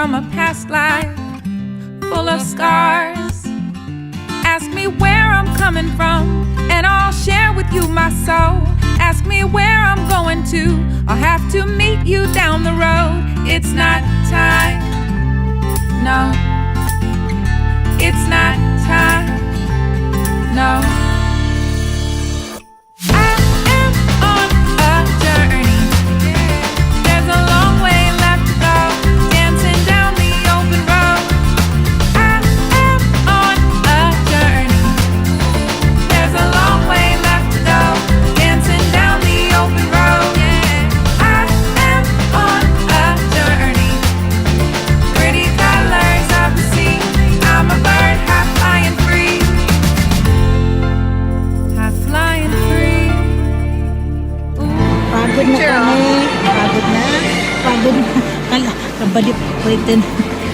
from a past life full of scars. Ask me where I'm coming from, and I'll share with you my soul. Ask me where I'm going to, I'll have to meet you down the road. It's not time, no. It's not time, no. I am on a journey. There's a long way left to go, dancing down the open road. I am on a journey. There's a long way left to go, dancing down the open road. I am on a journey. Pretty colors of the sea. I'm a bird, half flying free. Half flying free. Pagod na kami. Pagod na. Pagod na. Kabalik. Wait din.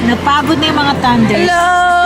Napagod na yung mga thunders. Hello!